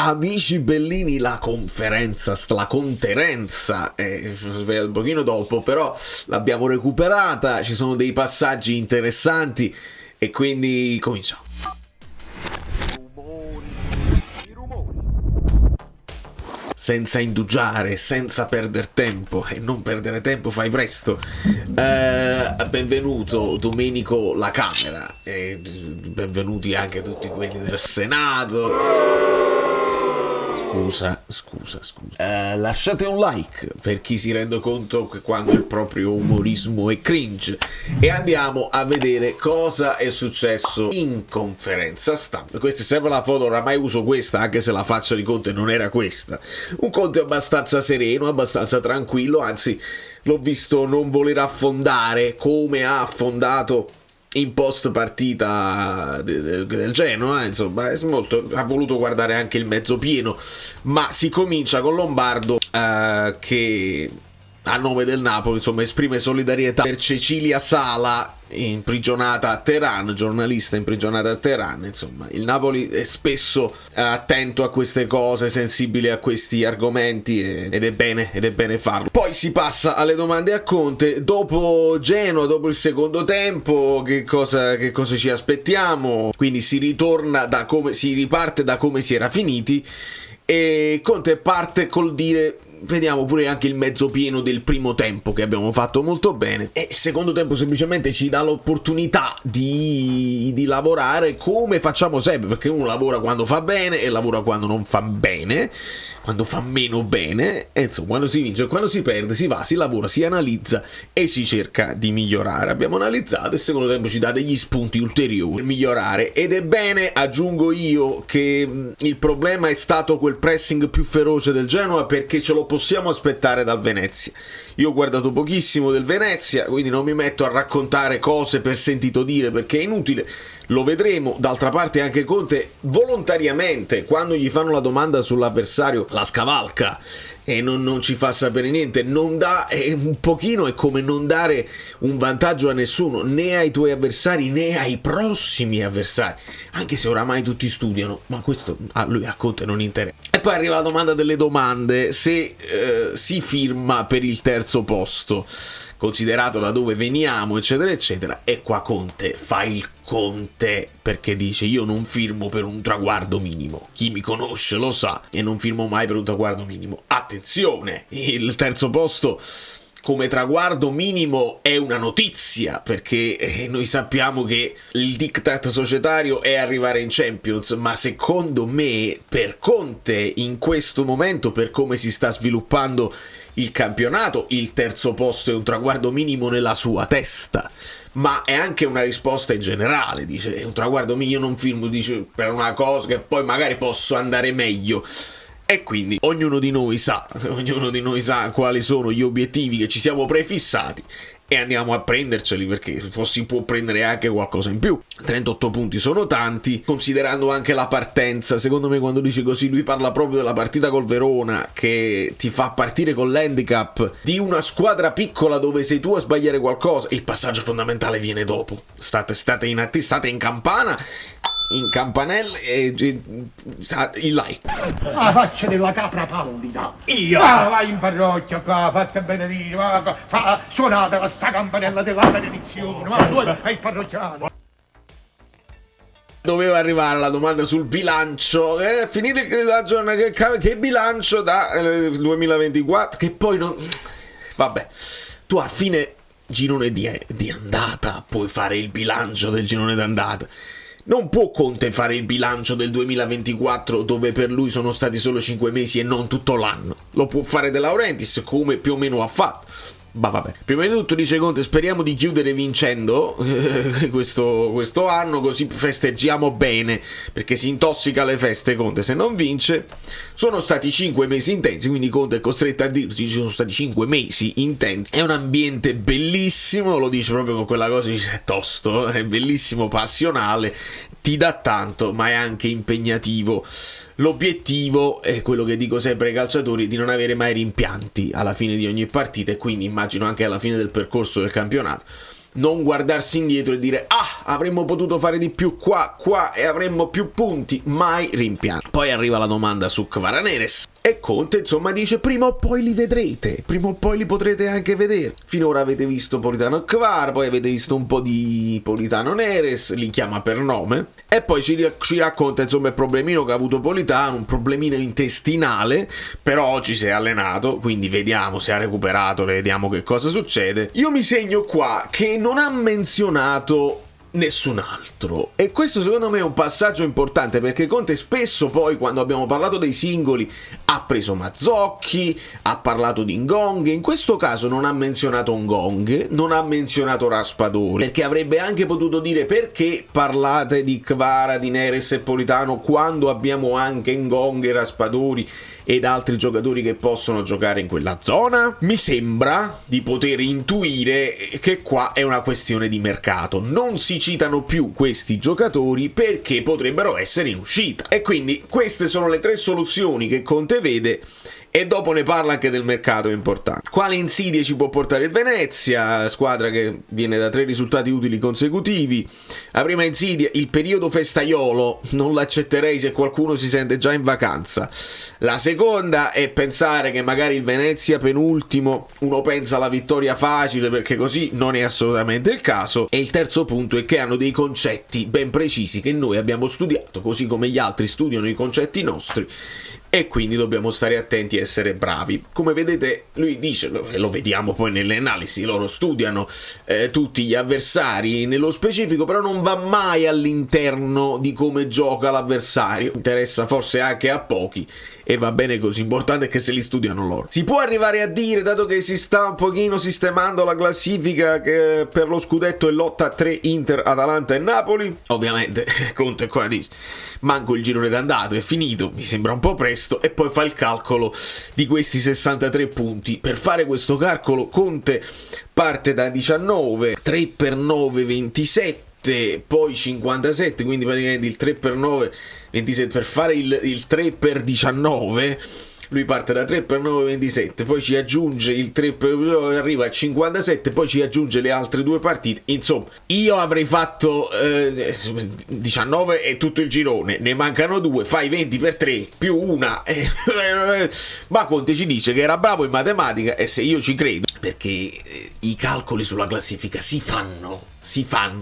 Amici bellini, la conterenza, sveglia un pochino dopo, però l'abbiamo recuperata, ci sono dei passaggi interessanti e quindi cominciamo. Senza indugiare, senza perdere tempo, e non perdere tempo fai presto. Benvenuto Domenico La Camera, e benvenuti anche tutti quelli del Senato. Scusa. Lasciate un like per chi si rende conto che quando il proprio umorismo è cringe e andiamo a vedere cosa è successo in conferenza stampa. Questa è sempre la foto, oramai uso questa anche se la faccia di Conte non era questa. Un Conte abbastanza sereno, abbastanza tranquillo, anzi l'ho visto non voler affondare come ha affondato in post partita del Genoa, insomma ha voluto guardare anche il mezzo pieno, ma si comincia con Lombardo che a nome del Napoli insomma esprime solidarietà per Cecilia Sala, imprigionata a Teheran, giornalista imprigionata a Teheran. Insomma, il Napoli è spesso attento a queste cose, sensibile a questi argomenti ed è bene farlo. Poi si passa alle domande a Conte. Dopo Genoa, dopo il secondo tempo, che cosa ci aspettiamo? Quindi si riparte da come si era finiti e Conte parte col dire: vediamo pure anche il mezzo pieno del primo tempo che abbiamo fatto molto bene, e il secondo tempo semplicemente ci dà l'opportunità di lavorare come facciamo sempre, perché uno lavora quando fa bene e lavora quando non fa bene, quando fa meno bene, e insomma quando si vince e quando si perde si va, si lavora, si analizza e si cerca di migliorare. Abbiamo analizzato e il secondo tempo ci dà degli spunti ulteriori per migliorare, ed è bene, aggiungo io, che il problema è stato quel pressing più feroce del Genoa, perché ce lo possiamo aspettare dal Venezia. Io ho guardato pochissimo del Venezia, quindi non mi metto a raccontare cose per sentito dire, perché è inutile. Lo vedremo. D'altra parte anche Conte volontariamente, quando gli fanno la domanda sull'avversario, la scavalca e non ci fa sapere niente. Non dà, un pochino è come non dare un vantaggio a nessuno, né ai tuoi avversari né ai prossimi avversari, anche se oramai tutti studiano, ma questo a Conte non interessa. E poi arriva la domanda delle domande: se si firma per il terzo posto, considerato da dove veniamo, eccetera eccetera. E qua Conte fa il Conte, perché dice: io non firmo per un traguardo minimo, chi mi conosce lo sa, e non firmo mai per un traguardo minimo. Attenzione, il terzo posto come traguardo minimo è una notizia, perché noi sappiamo che il diktat societario è arrivare in Champions, ma secondo me per Conte in questo momento, per come si sta sviluppando il campionato, il terzo posto è un traguardo minimo nella sua testa, ma è anche una risposta in generale. Dice: è un traguardo minimo, io non firmo, dice, per una cosa che poi magari posso andare meglio. E quindi ognuno di noi sa quali sono gli obiettivi che ci siamo prefissati e andiamo a prenderceli, perché si può prendere anche qualcosa in più. 38 punti sono tanti, considerando anche la partenza. Secondo me quando dice così lui parla proprio della partita col Verona, che ti fa partire con l'handicap di una squadra piccola dove sei tu a sbagliare qualcosa. Il passaggio fondamentale viene dopo. State in campana, in campanelle, e il like. La faccia della capra pallida. Io? Vai in parrocchia qua, fate benedire, suonate questa campanella della benedizione, ma tu hai il parrocchiano. Doveva arrivare la domanda sul bilancio. Finite la giornata, che bilancio da 2024? Che poi non... Vabbè, tu a fine girone di andata puoi fare il bilancio del girone d'andata. Non può Conte fare il bilancio del 2024, dove per lui sono stati solo 5 mesi e non tutto l'anno. Lo può fare De Laurentiis, come più o meno ha fatto. Ma vabbè, prima di tutto dice Conte: speriamo di chiudere vincendo questo anno, così festeggiamo bene, perché si intossica alle feste Conte se non vince. Sono stati 5 mesi intensi, quindi Conte è costretto a dirsi: ci sono stati 5 mesi intensi. È un ambiente bellissimo, lo dice proprio con quella cosa, dice: è tosto, è bellissimo, passionale, ti dà tanto, ma è anche impegnativo. L'obiettivo è quello che dico sempre ai calciatori, di non avere mai rimpianti alla fine di ogni partita, e quindi immagino anche alla fine del percorso del campionato non guardarsi indietro e dire avremmo potuto fare di più qua e avremmo più punti, mai rimpianto. Poi arriva la domanda su Kvaraneres e Conte insomma dice prima o poi li vedrete, prima o poi li potrete anche vedere. Finora avete visto Politano Kvar, poi avete visto un po' di Politano Neres, li chiama per nome e poi ci racconta insomma il problemino che ha avuto Politano, un problemino intestinale, però oggi si è allenato, quindi vediamo se ha recuperato, vediamo che cosa succede. Io mi segno qua che non ha menzionato nessun altro e questo secondo me è un passaggio importante, perché Conte spesso poi quando abbiamo parlato dei singoli ha preso Mazzocchi, ha parlato di Ngong, in questo caso non ha menzionato Ngong, non ha menzionato Raspadori, perché avrebbe anche potuto dire perché parlate di Kvara, di Neres e Politano quando abbiamo anche Ngong e Raspadori ed altri giocatori che possono giocare in quella zona. Mi sembra di poter intuire che qua è una questione di mercato, non si citano più questi giocatori perché potrebbero essere in uscita e quindi queste sono le tre soluzioni che Conte vede. E dopo ne parla anche del mercato importante. Quale insidie ci può portare il Venezia, squadra che viene da 3 risultati utili consecutivi. La prima insidia, il periodo festaiolo, non l'accetterei se qualcuno si sente già in vacanza. La seconda è pensare che magari il Venezia penultimo, uno pensa alla vittoria facile perché così non è assolutamente il caso. E il terzo punto è che hanno dei concetti ben precisi che noi abbiamo studiato, così come gli altri studiano i concetti nostri. E quindi dobbiamo stare attenti e essere bravi. Come vedete lui dice, e lo vediamo poi nelle analisi, loro studiano tutti gli avversari nello specifico, però non va mai all'interno di come gioca l'avversario, interessa forse anche a pochi e va bene così, importante è che se li studiano loro. Si può arrivare a dire, dato che si sta un pochino sistemando la classifica, che per lo scudetto è lotta a 3 Inter, Atalanta e Napoli? Ovviamente Conte qua dice manco il girone d'andata, è finito, mi sembra un po' presto, e poi fa il calcolo di questi 63 punti. Per fare questo calcolo Conte parte da 19, 3 per 9 27, poi 57, quindi praticamente il 3 per 9 27. Per fare il 3 per 19 lui parte da 3 per 9 27, poi ci aggiunge il 3 per arriva a 57, poi ci aggiunge le altre 2 partite. Insomma, io avrei fatto 19 e tutto il girone, ne mancano 2, fai 20 per 3 più una ma Conte ci dice che era bravo in matematica e se io ci credo, perché i calcoli sulla classifica si fanno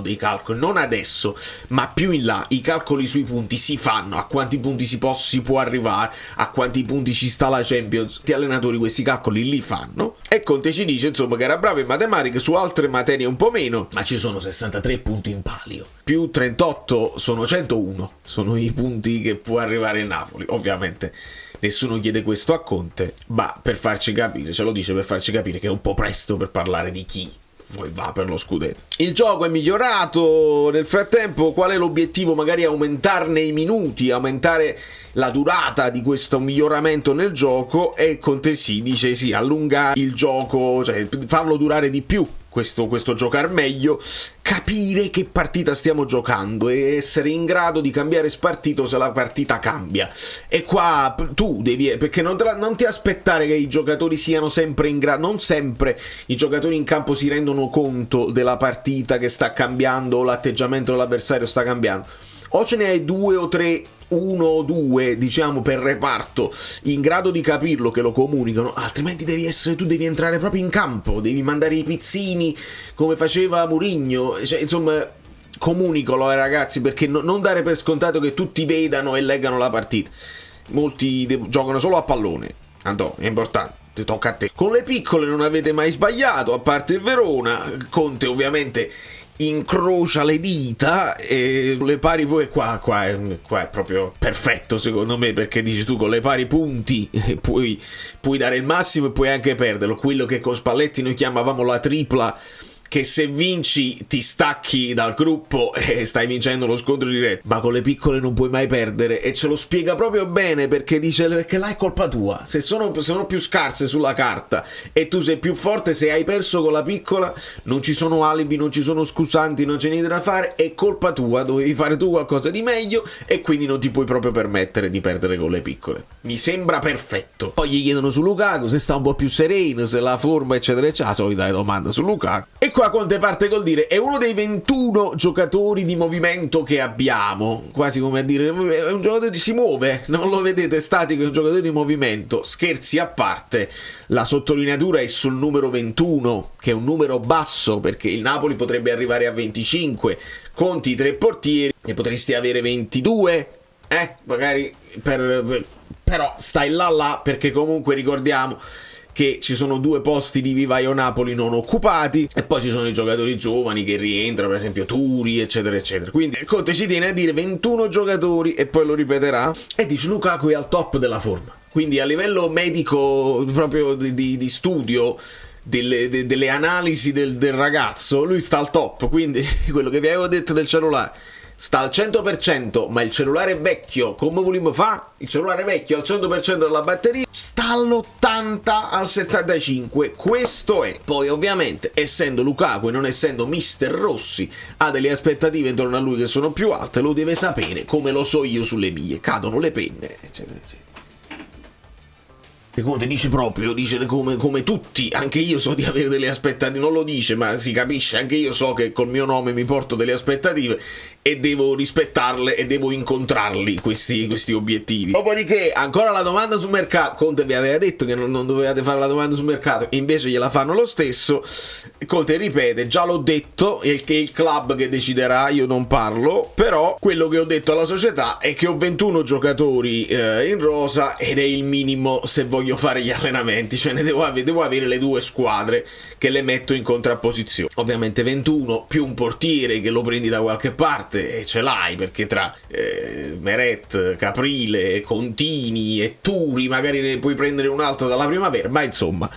dei calcoli, non adesso ma più in là. I calcoli sui punti si fanno, a quanti punti si può arrivare, a quanti punti ci sta la Champions. Gli allenatori questi calcoli li fanno e Conte ci dice insomma che era bravo in matematica, su altre materie un po' meno, ma ci sono 63 punti in palio, più 38 sono 101, sono i punti che può arrivare il Napoli. Ovviamente nessuno chiede questo a Conte, ma per farci capire, ce lo dice per farci capire che è un po' presto per parlare di chi poi va per lo scudetto. Il gioco è migliorato nel frattempo. Qual è l'obiettivo? Magari aumentarne i minuti, aumentare la durata di questo miglioramento nel gioco, e Conte dice sì, allungare il gioco, cioè farlo durare di più, questo giocare meglio, capire che partita stiamo giocando e essere in grado di cambiare spartito se la partita cambia. E qua tu devi, perché non ti aspettare che i giocatori siano sempre in grado, non sempre i giocatori in campo si rendono conto della partita che sta cambiando o l'atteggiamento dell'avversario sta cambiando. O ce ne hai 2 o 3, 1 o 2 diciamo per reparto in grado di capirlo, che lo comunicano, altrimenti tu devi entrare proprio in campo, devi mandare i pizzini come faceva Mourinho, cioè, insomma comunicalo ai ragazzi, perché non dare per scontato che tutti vedano e leggano la partita. Molti giocano solo a pallone, Andò, è importante, ti tocca a te. Con le piccole non avete mai sbagliato, a parte il Verona. Conte ovviamente incrocia le dita e le pari poi qua è proprio perfetto secondo me, perché dici tu con le pari punti puoi dare il massimo e puoi anche perderlo, quello che con Spalletti noi chiamavamo la tripla, che se vinci ti stacchi dal gruppo e stai vincendo lo scontro diretto, ma con le piccole non puoi mai perdere, e ce lo spiega proprio bene, perché dice che là è colpa tua, se sono più scarse sulla carta e tu sei più forte, se hai perso con la piccola non ci sono alibi, non ci sono scusanti, non c'è niente da fare, è colpa tua, dovevi fare tu qualcosa di meglio e quindi non ti puoi proprio permettere di perdere con le piccole. Mi sembra perfetto. Poi gli chiedono su Lukaku se sta un po' più sereno, se la forma eccetera eccetera, la solita domanda su Lukaku, e qua qua Conte parte col dire: è uno dei 21 giocatori di movimento che abbiamo, quasi come a dire è un giocatore che si muove, non lo vedete statico, è un giocatore di movimento. Scherzi a parte, la sottolineatura è sul numero 21, che è un numero basso, perché il Napoli potrebbe arrivare a 25, conti i 3 portieri e potresti avere 22, magari però stai là perché comunque ricordiamo che ci sono 2 posti di vivaio Napoli non occupati e poi ci sono i giocatori giovani che rientrano, per esempio Turi, eccetera eccetera. Quindi il Conte ci tiene a dire 21 giocatori e poi lo ripeterà e dice: Lukaku è al top della forma. Quindi a livello medico, proprio di studio delle analisi del ragazzo, lui sta al top. Quindi quello che vi avevo detto del cellulare sta al 100%, ma il cellulare vecchio, come vogliamo fare? Il cellulare vecchio al 100% della batteria sta all'80, al 75, questo è. Poi ovviamente, essendo Lukaku e non essendo Mister Rossi, ha delle aspettative intorno a lui che sono più alte, lo deve sapere, come lo so io sulle mie, cadono le penne, eccetera eccetera. E Conte dice proprio, dice come tutti, anche io so di avere delle aspettative, non lo dice ma si capisce, anche io so che col mio nome mi porto delle aspettative e devo rispettarle e devo incontrarli questi obiettivi. Dopodiché ancora la domanda sul mercato. Conte vi aveva detto che non dovevate fare la domanda sul mercato e invece gliela fanno lo stesso. Conte ripete: già l'ho detto, che è il club che deciderà, io non parlo, però quello che ho detto alla società è che ho 21 giocatori in rosa ed è il minimo se voglio fare gli allenamenti, cioè ne devo avere le 2 squadre che le metto in contrapposizione. Ovviamente 21 più un portiere che lo prendi da qualche parte e ce l'hai, perché tra Meret, Caprile, Contini e Turi magari ne puoi prendere un altro dalla primavera, ma insomma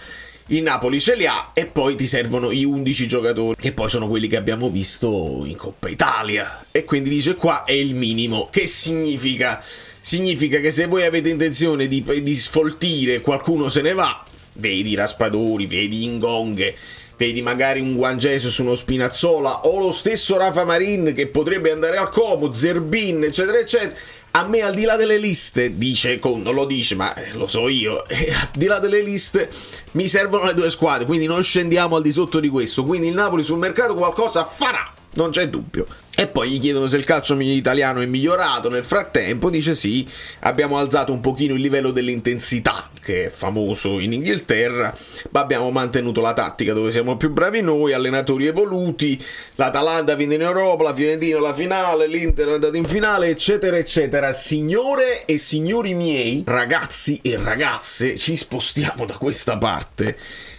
il Napoli ce li ha e poi ti servono i 11 giocatori che poi sono quelli che abbiamo visto in Coppa Italia, e quindi dice qua è il minimo. Che significa? Significa che se voi avete intenzione di sfoltire, qualcuno se ne va, vedi Raspadori, vedi Ingonghe, vedi magari un Juan Jesus, uno Spinazzola o lo stesso Rafa Marin che potrebbe andare al Como, Zerbin, eccetera eccetera. A me, al di là delle liste, dice, non lo dice ma lo so io, al di là delle liste mi servono le 2 squadre, quindi non scendiamo al di sotto di questo. Quindi il Napoli sul mercato qualcosa farà, non c'è dubbio. E poi gli chiedono se il calcio italiano è migliorato nel frattempo, dice sì, abbiamo alzato un pochino il livello dell'intensità, che è famoso in Inghilterra, ma abbiamo mantenuto la tattica dove siamo più bravi noi, allenatori evoluti, l'Atalanta vince in Europa, la Fiorentina la finale, l'Inter è andato in finale, eccetera eccetera. Signore e signori miei, ragazzi e ragazze, ci spostiamo da questa parte.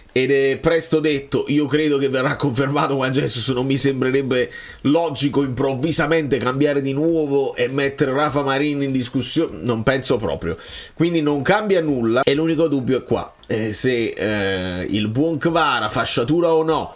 Ed è presto detto, io credo che verrà confermato Juan Jesus, non mi sembrerebbe logico improvvisamente cambiare di nuovo e mettere Rafa Marin in discussione, non penso proprio, quindi non cambia nulla e l'unico dubbio è qua, se il buon Kvara, fasciatura o no,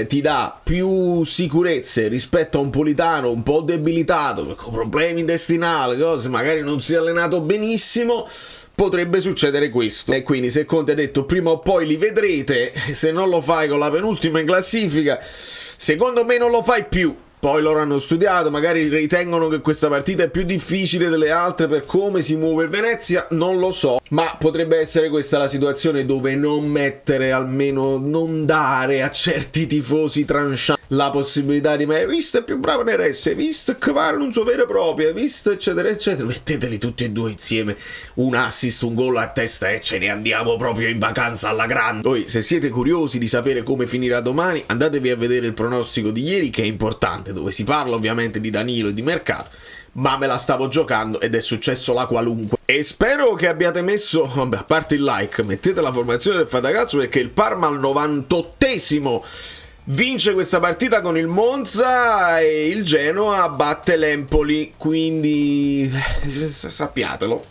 ti dà più sicurezze rispetto a un Politano un po' debilitato, con problemi intestinali, cose, magari non si è allenato benissimo, potrebbe succedere questo. E quindi se Conte ha detto prima o poi li vedrete, se non lo fai con la penultima in classifica, secondo me non lo fai più. Poi loro hanno studiato, magari ritengono che questa partita è più difficile delle altre per come si muove il Venezia, non lo so, ma potrebbe essere questa la situazione dove non mettere, almeno non dare a certi tifosi tranchant la possibilità di hai visto è più bravo Neres, hai visto che va non so vero e proprio, hai visto eccetera eccetera, metteteli tutti e 2 insieme, un assist, un gol a testa e ce ne andiamo proprio in vacanza alla grande. Poi se siete curiosi di sapere come finirà domani, andatevi a vedere il pronostico di ieri, che è importante, dove si parla ovviamente di Danilo e di mercato, ma me la stavo giocando ed è successo la qualunque. E spero che abbiate messo, vabbè, a parte il like, mettete la formazione del Fantacalcio, perché il Parma al 98esimo vince questa partita con il Monza e il Genoa batte l'Empoli, quindi sapevatelo.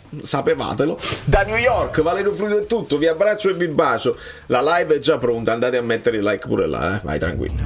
Da New York, Valerio Fluido è tutto, vi abbraccio e vi bacio. La live è già pronta, andate a mettere il like pure là, vai tranquilli.